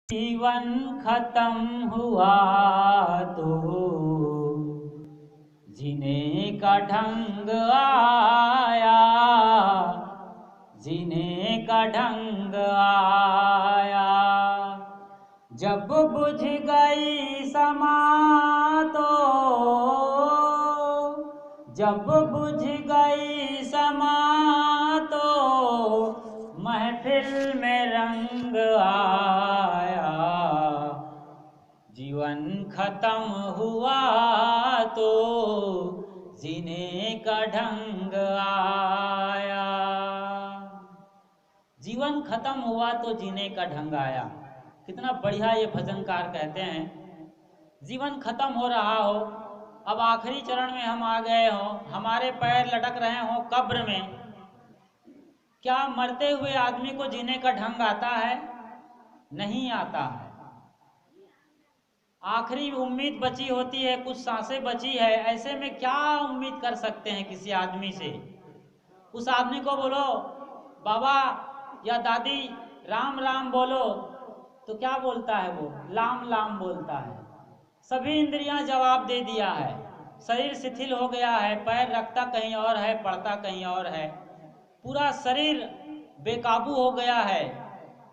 जीवन खत्म हुआ तो जीने का ढंग आया, जीने का ढंग आया। जब बुझ गई समा तो, जब बुझ गई समा तो महफिल में रंग आया। जीवन खत्म हुआ तो जीने का ढंग आया। जीवन खत्म हुआ तो जीने का ढंग आया। कितना बढ़िया ये भजनकार कहते हैं। जीवन खत्म हो रहा हो, अब आखिरी चरण में हम आ गए हों, हमारे पैर लटक रहे हों कब्र में, क्या मरते हुए आदमी को जीने का ढंग आता है? नहीं आता है। आखिरी उम्मीद बची होती है, कुछ सांसें बची है, ऐसे में क्या उम्मीद कर सकते हैं किसी आदमी से? उस आदमी को बोलो बाबा या दादी राम राम बोलो तो क्या बोलता है वो? लाम लाम बोलता है। सभी इंद्रियां जवाब दे दिया है, शरीर शिथिल हो गया है, पैर रखता कहीं और है, पड़ता कहीं और है, पूरा शरीर बेकाबू हो गया है।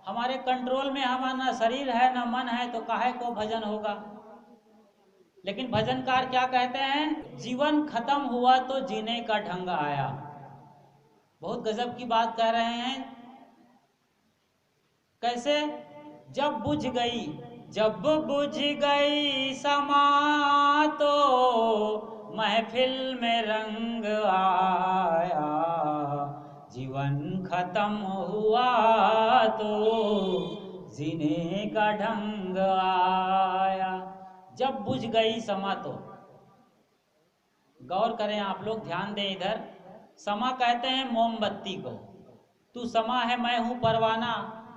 हमारे कंट्रोल में हमारा ना शरीर है ना मन है, तो काहे को भजन होगा? लेकिन भजनकार क्या कहते हैं? जीवन खत्म हुआ तो जीने का ढंग आया। बहुत गजब की बात कह रहे हैं। कैसे? जब बुझ गई, जब बुझ गई समा तो महफिल में रंग आया। जीवन खत्म हुआ तो जीने का ढंग आया। जब बुझ गई समा तो, गौर करें आप लोग, ध्यान दें इधर। समा कहते हैं मोमबत्ती को। तू समा है मैं हूँ परवाना,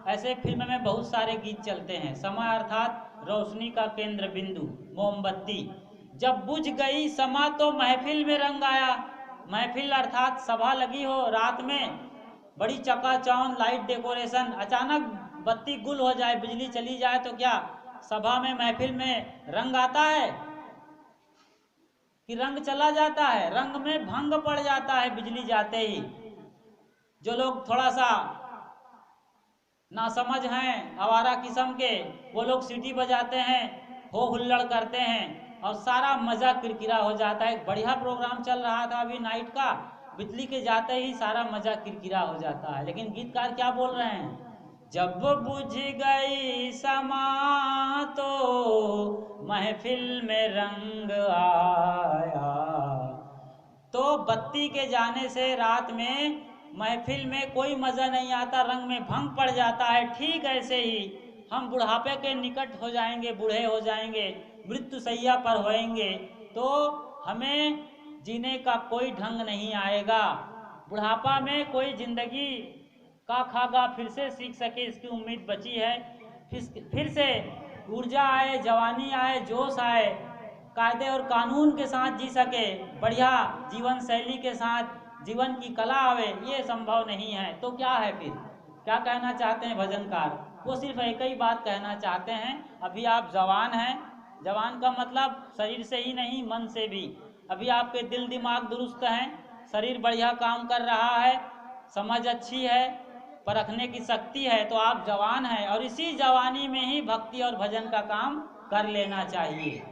ऐसे फिल्म में बहुत सारे गीत चलते हैं। समा अर्थात रोशनी का केंद्र बिंदु, मोमबत्ती। जब बुझ गई समा तो महफिल में रंग आया। महफिल अर्थात सभा लगी हो रात में, बड़ी चकाचौंध लाइट डेकोरेशन, अचानक बत्ती गुल हो जाए, बिजली चली जाए तो क्या सभा में महफिल में रंग आता है कि रंग चला जाता है? रंग में भंग पड़ जाता है बिजली जाते ही। जो लोग थोड़ा सा नासमझ हैं, आवारा किस्म के, वो लोग सीटी बजाते हैं, हो हुल्लड़ करते हैं और सारा मजा किरकिरा हो जाता है। बढ़िया प्रोग्राम चल रहा था अभी नाइट का, बिजली के जाते ही सारा मजा किरकिरा हो जाता है। लेकिन गीतकार क्या बोल रहे हैं? जब बुझ गई समा तो महफिल में रंग आया। तो बत्ती के जाने से रात में महफिल में कोई मजा नहीं आता, रंग में भंग पड़ जाता है। ठीक ऐसे ही हम बुढ़ापे के निकट हो जाएंगे, बूढ़े हो जाएंगे, मृत्यु शैया पर होएंगे तो हमें जीने का कोई ढंग नहीं आएगा। बुढ़ापा में कोई जिंदगी का खागा फिर से सीख सके, इसकी उम्मीद बची है। फिर से ऊर्जा आए, जवानी आए, जोश आए, कायदे और कानून के साथ जी सके, बढ़िया जीवन शैली के साथ जीवन की कला आवे, ये संभव नहीं है। तो क्या है फिर? क्या कहना चाहते हैं भजनकार? वो सिर्फ एक ही बात कहना चाहते हैं, अभी आप जवान हैं। जवान का मतलब शरीर से ही नहीं, मन से भी। अभी आपके दिल दिमाग दुरुस्त हैं, शरीर बढ़िया काम कर रहा है, समझ अच्छी है, परखने की शक्ति है, तो आप जवान हैं और इसी जवानी में ही भक्ति और भजन का काम कर लेना चाहिए।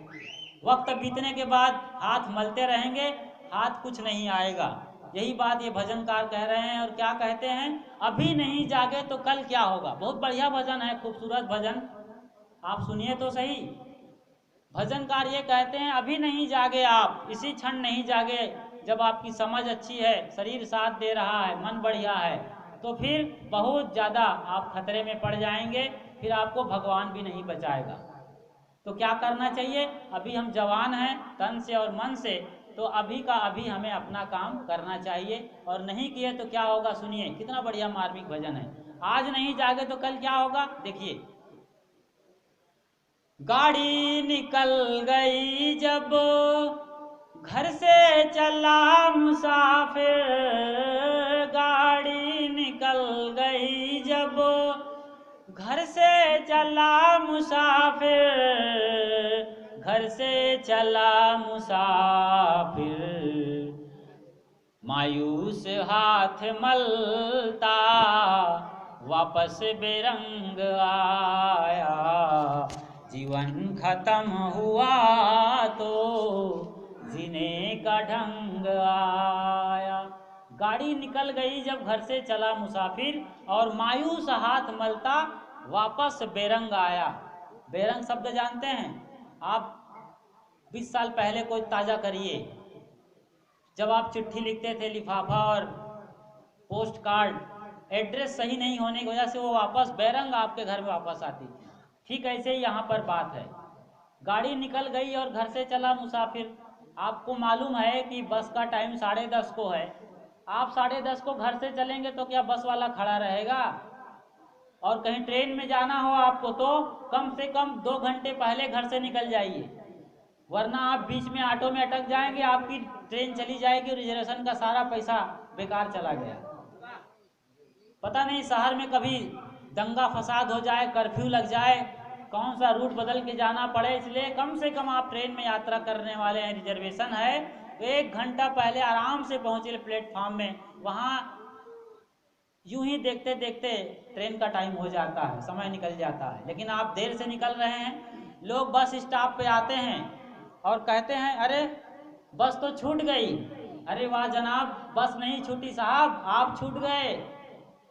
वक्त बीतने के बाद हाथ मलते रहेंगे, हाथ कुछ नहीं आएगा। यही बात ये भजनकार कह रहे हैं। और क्या कहते हैं? अभी नहीं जागे तो कल क्या होगा। बहुत बढ़िया भजन है, खूबसूरत भजन, आप सुनिए तो सही। भजनकार ये कहते हैं अभी नहीं जागे आप, इसी क्षण नहीं जागे, जब आपकी समझ अच्छी है, शरीर साथ दे रहा है, मन बढ़िया है, तो फिर बहुत ज़्यादा आप खतरे में पड़ जाएंगे, फिर आपको भगवान भी नहीं बचाएगा। तो क्या करना चाहिए? अभी हम जवान हैं तन से और मन से, तो अभी का अभी हमें अपना काम करना चाहिए। और नहीं किए तो क्या होगा? सुनिए, कितना बढ़िया मार्मिक भजन है। आज नहीं जागे तो कल क्या होगा? देखिए। गाड़ी निकल गई जब घर से चला मुसाफिर, गाड़ी निकल गई जब घर से चला मुसाफिर, घर से चला मुसाफिर, मायूस हाथ मलता वापस बेरंग आया। जीवन खत्म हुआ तो जीने का ढंग आया। गाड़ी निकल गई जब घर से चला मुसाफिर, और मायूस हाथ मलता वापस बेरंग आया। बेरंग शब्द जानते हैं आप? 20 साल पहले कोई ताज़ा करिए, जब आप चिट्ठी लिखते थे, लिफाफा और पोस्ट कार्ड, एड्रेस सही नहीं होने की वजह से वो वापस बेरंग आपके घर में वापस आती थी। ठीक ऐसे ही यहाँ पर बात है। गाड़ी निकल गई और घर से चला मुसाफिर। आपको मालूम है कि बस का टाइम 10:30 को है। आप 10:30 को घर से चलेंगे तो क्या बस वाला खड़ा रहेगा? और कहीं ट्रेन में जाना हो आपको तो कम से कम 2 घंटे पहले घर से निकल जाइए, वरना आप बीच में ऑटो में अटक जाएंगे, आपकी ट्रेन चली जाएगी, रिजर्वेशन का सारा पैसा बेकार चला गया। पता नहीं शहर में कभी दंगा फसाद हो जाए, कर्फ्यू लग जाए, कौन सा रूट बदल के जाना पड़े। इसलिए कम से कम आप ट्रेन में यात्रा करने वाले हैं, रिजर्वेशन है तो 1 घंटा पहले आराम से पहुंचे प्लेटफॉर्म में। वहाँ यूं ही देखते देखते ट्रेन का टाइम हो जाता है, समय निकल जाता है। लेकिन आप देर से निकल रहे हैं। लोग बस स्टॉप पे आते हैं और कहते हैं अरे बस तो छूट गई। अरे वाह जनाब, बस नहीं छूटी साहब, आप छूट गए।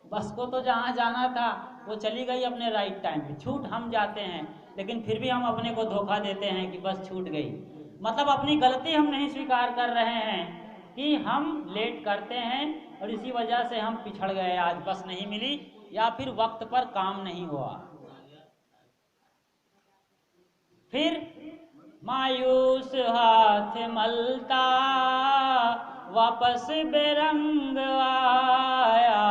बस को तो जहाँ जाना था वो चली गई अपने राइट टाइम पे। छूट हम जाते हैं, लेकिन फिर भी हम अपने को धोखा देते हैं कि बस छूट गई। मतलब अपनी गलती हम नहीं स्वीकार कर रहे हैं कि हम लेट करते हैं और इसी वजह से हम पिछड़ गए। आज बस नहीं मिली या फिर वक्त पर काम नहीं हुआ। फिर मायूस हाथ मलता वापस बेरंग आया,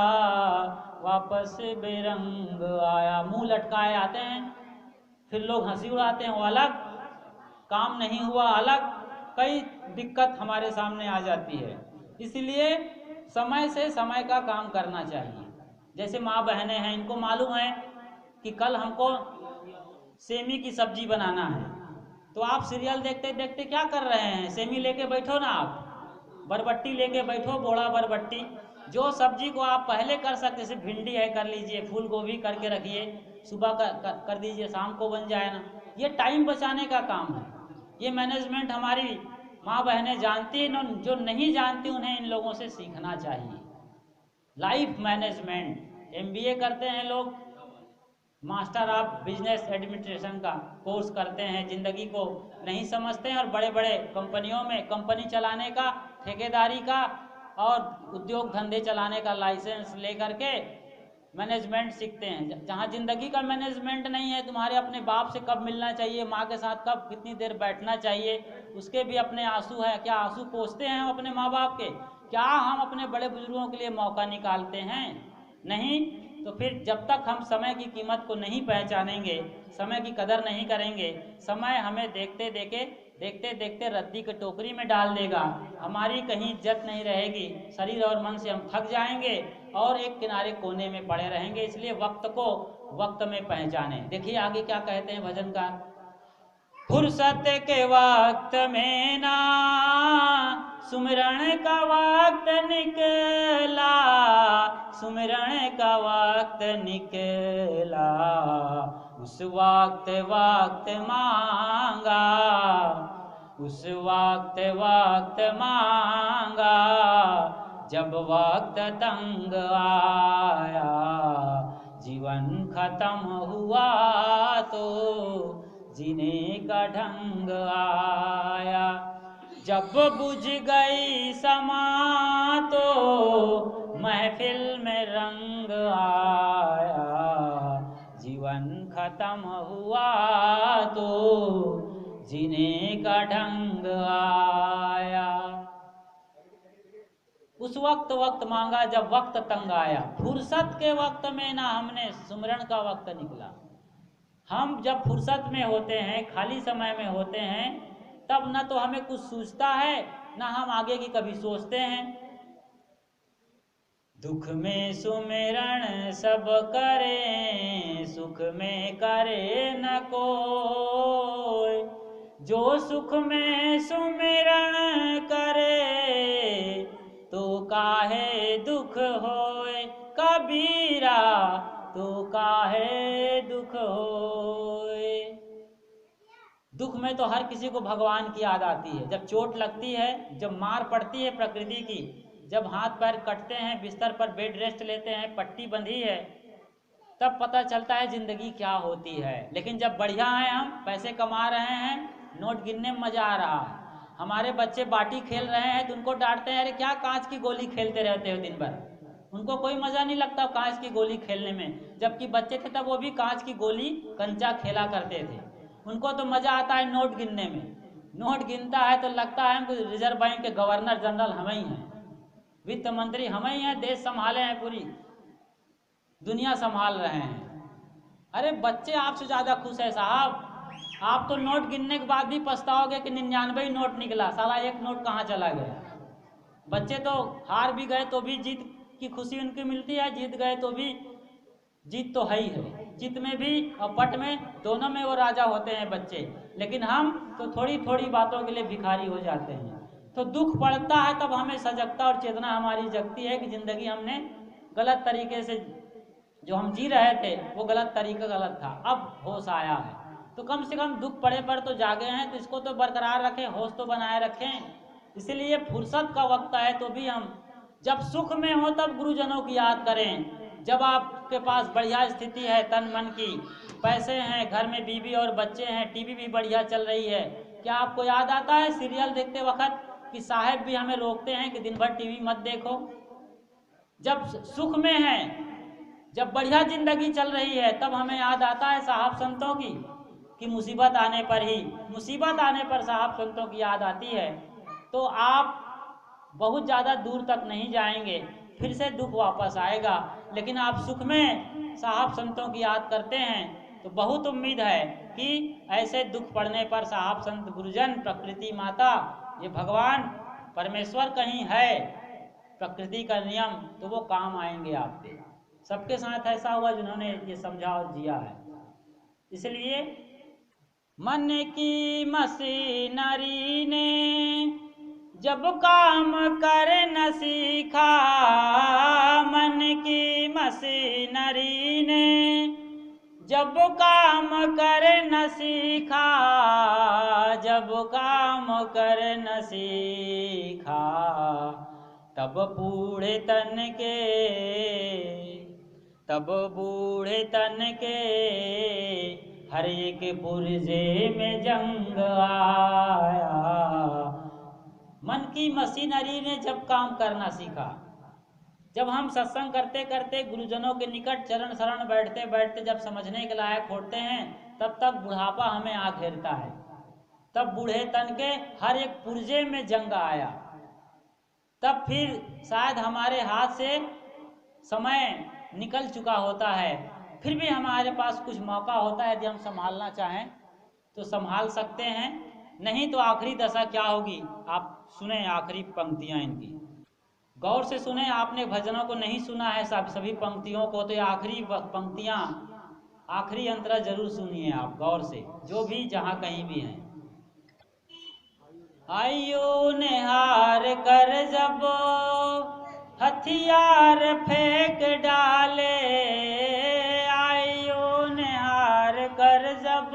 वापस बेरंग आया। मुंह लटकाए आते हैं, फिर लोग हंसी उड़ाते हैं, वो अलग। काम नहीं हुआ अलग। कई दिक्कत हमारे सामने आ जाती है। इसलिए समय से समय का काम करना चाहिए। जैसे माँ बहनें हैं, इनको मालूम है कि कल हमको सेमी की सब्जी बनाना है, तो आप सीरियल देखते देखते क्या कर रहे हैं? सेमी लेके बैठो ना, आप बरबट्टी लेके बैठो, बोड़ा बरबट्टी। जो सब्जी को आप पहले कर सकते, जैसे भिंडी है कर लीजिए, फूल गोभी करके रखिए, सुबह कर दीजिए, शाम को बन जाए ना। ये टाइम बचाने का काम है। ये मैनेजमेंट हमारी माँ बहनें जानती हैं, जो नहीं जानती उन्हें इन लोगों से सीखना चाहिए। लाइफ मैनेजमेंट MBA करते हैं लोग, मास्टर ऑफ बिजनेस एडमिनिस्ट्रेशन का कोर्स करते हैं, जिंदगी को नहीं समझते हैं और बड़े बड़े कंपनियों में कंपनी चलाने का, ठेकेदारी का और उद्योग धंधे चलाने का लाइसेंस लेकर के मैनेजमेंट सीखते हैं। जहाँ जिंदगी का मैनेजमेंट नहीं है, तुम्हारे अपने बाप से कब मिलना चाहिए, माँ के साथ कब कितनी देर बैठना चाहिए, उसके भी अपने आंसू हैं। क्या आंसू पोंछते हैं हम अपने माँ बाप के? क्या हम अपने बड़े बुजुर्गों के लिए मौका निकालते हैं? नहीं। तो फिर जब तक हम समय की कीमत को नहीं पहचानेंगे, समय की कदर नहीं करेंगे, समय हमें देखते देखते रद्दी के टोकरी में डाल देगा। हमारी कहीं इज्जत नहीं रहेगी, शरीर और मन से हम थक जाएंगे और एक किनारे कोने में पड़े रहेंगे। इसलिए वक्त को वक्त में पहचाने। देखिए आगे क्या कहते हैं भजनकार। फुर्सत के वक्त में ना सुमिरण का वक्त निकला, सुमिरण का वक्त निकला, उस वक्त वक्त मांगा, उस वक्त वक्त मांगा, जब वक्त तंग आया, जीवन खत्म हुआ तो जीने का ढंग आया। जब बुझ गई समा तो महफिल में रंग आया, जीवन खत्म हुआ तो जीने का ढंग आया। उस वक्त मांगा जब वक्त तंग आया। फुर्सत के वक्त में ना हमने सुमिरन का वक्त निकला। हम जब फुर्सत में होते हैं, खाली समय में होते हैं, तब ना तो हमें कुछ सूझता है, ना हम आगे की कभी सोचते हैं। दुख में सुमिरन सब करे, सुख में करे न कोई। जो सुख में सुमिरन करे, तो काहे दुख होए। कबीरा तो काहे दुख होए। दुख में तो हर किसी को भगवान की याद आती है। जब चोट लगती है, जब मार पड़ती है प्रकृति की, जब हाथ पैर कटते हैं, बिस्तर पर बेड रेस्ट लेते हैं, पट्टी बंधी है, तब पता चलता है जिंदगी क्या होती है। लेकिन जब बढ़िया है, हम पैसे कमा रहे हैं, नोट गिनने में मजा आ रहा है, हमारे बच्चे बाटी खेल रहे हैं, तो उनको डांटते हैं, अरे क्या कांच की गोली खेलते रहते हो दिन भर। उनको कोई मजा नहीं लगता कांच की गोली खेलने में। जबकि बच्चे थे तब वो भी कांच की गोली कंचा खेला करते थे। उनको तो मजा आता है नोट गिनने में। नोट गिनता है तो लगता है रिजर्व बैंक के गवर्नर जनरल हम ही हैं, वित्त मंत्री हम ही हैं, देश संभाले हैं, पूरी दुनिया संभाल रहे हैं। अरे बच्चे आपसे ज्यादा खुश है साहब। आप तो नोट गिनने के बाद भी पछताओगे कि 99 नोट निकला, साला एक नोट कहाँ चला गया। बच्चे तो हार भी गए तो भी जीत की खुशी उनकी मिलती है, जीत गए तो भी जीत तो है ही है। जीत में भी और पट में, दोनों में वो राजा होते हैं बच्चे। लेकिन हम तो थोड़ी थोड़ी बातों के लिए भिखारी हो जाते हैं। तो दुख पड़ता है तब हमें सजगता और चेतना हमारी जगती है कि जिंदगी हमने गलत तरीके से, जो हम जी रहे थे वो गलत तरीका गलत था, अब होश आया है। तो कम से कम दुख पड़े पर तो जागे हैं, तो इसको तो बरकरार रखें, होश तो बनाए रखें। इसीलिए फुर्सत का वक्त है तो भी हम जब सुख में हो तब गुरुजनों की याद करें। जब आपके पास बढ़िया स्थिति है तन मन की, पैसे हैं, घर में बीवी और बच्चे हैं, टीवी भी बढ़िया चल रही है, क्या आपको याद आता है सीरियल देखते वक्त कि साहब भी हमें रोकते हैं कि दिन भर टीवी मत देखो। जब सुख में है, जब बढ़िया जिंदगी चल रही है, तब हमें याद आता है साहब संतों की कि मुसीबत आने पर ही, मुसीबत आने पर साहब संतों की याद आती है। तो आप बहुत ज़्यादा दूर तक नहीं जाएंगे, फिर से दुख वापस आएगा। लेकिन आप सुख में साहब संतों की याद करते हैं तो बहुत उम्मीद है कि ऐसे दुख पड़ने पर साहब संत गुरुजन, प्रकृति माता, ये भगवान परमेश्वर कहीं है, प्रकृति का नियम, तो वो काम आएंगे आपके। सबके साथ ऐसा हुआ जिन्होंने ये समझा और जिया है। इसलिए मन की मशीनरी ने जब काम कर न सीखा, मन की मशीनरी ने जब काम कर न सीखा, जब काम कर न सीखा, तब बूढ़े तन के, तब बूढ़े तन के हर एक पुर्जे में जंग आया। मन की मशीनरी ने जब काम करना सीखा, जब हम सत्संग करते करते गुरुजनों के निकट चरण शरण बैठते बैठते जब समझने के लायक होते हैं, तब तक बुढ़ापा हमें आ घेरता है। तब बूढ़े तन के हर एक पुर्जे में जंग आया। तब फिर शायद हमारे हाथ से समय निकल चुका होता है, फिर भी हमारे पास कुछ मौका होता है, यदि हम संभालना चाहें तो संभाल सकते हैं। नहीं तो आखिरी दशा क्या होगी, आप सुने आखिरी पंक्तियां इनकी, गौर से सुने। आपने भजनों को नहीं सुना है सभी पंक्तियों को, तो ये आखिरी पंक्तियां, आखिरी अंतरा जरूर सुनिए आप गौर से, जो भी जहां कहीं भी हैं। आइयो निहार कर जब हथियार फेंक डाले, आइयो निहार कर जब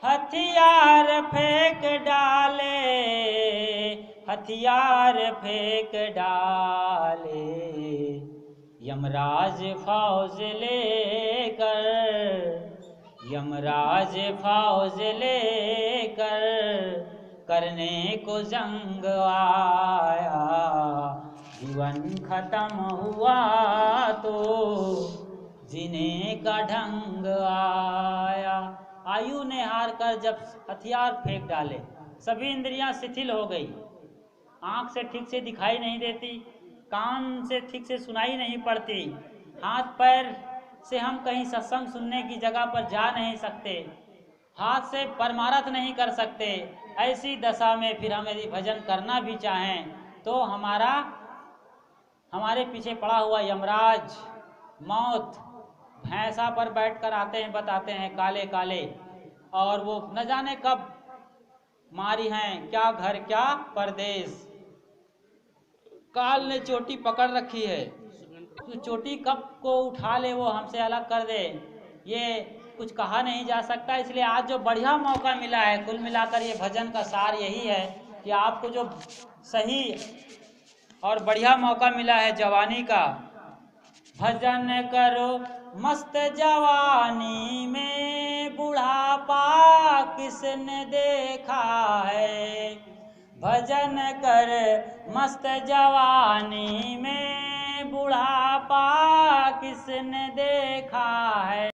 हथियार फेंक डाले, हथियार फेंक डाले, यमराज फौज लेकर, यमराज फौज लेकर करने को जंग आया। जीवन खत्म हुआ तो जीने का ढंग आया। आयु ने हार कर जब हथियार फेंक डाले, सभी इंद्रियां शिथिल हो गई, आंख से ठीक से दिखाई नहीं देती, कान से ठीक से सुनाई नहीं पड़ती, हाथ पैर से हम कहीं सत्संग सुनने की जगह पर जा नहीं सकते, हाथ से परमारथ नहीं कर सकते। ऐसी दशा में फिर हम यदि भजन करना भी चाहें तो हमारे पीछे पड़ा हुआ यमराज मौत भैंसा पर बैठकर आते हैं, बताते हैं काले काले, और वो न जाने कब मारी हैं, क्या घर क्या परदेश। काल ने चोटी पकड़ रखी है, तो चोटी कब को उठा ले वो हमसे अलग कर दे, ये कुछ कहा नहीं जा सकता। इसलिए आज जो बढ़िया मौका मिला है, कुल मिलाकर ये भजन का सार यही है कि आपको जो सही और बढ़िया मौका मिला है जवानी का, भजन करो मस्त जवानी में, बुढ़ापा किसने देखा है। भजन कर मस्त जवानी में, बुढ़ापा किसने देखा है।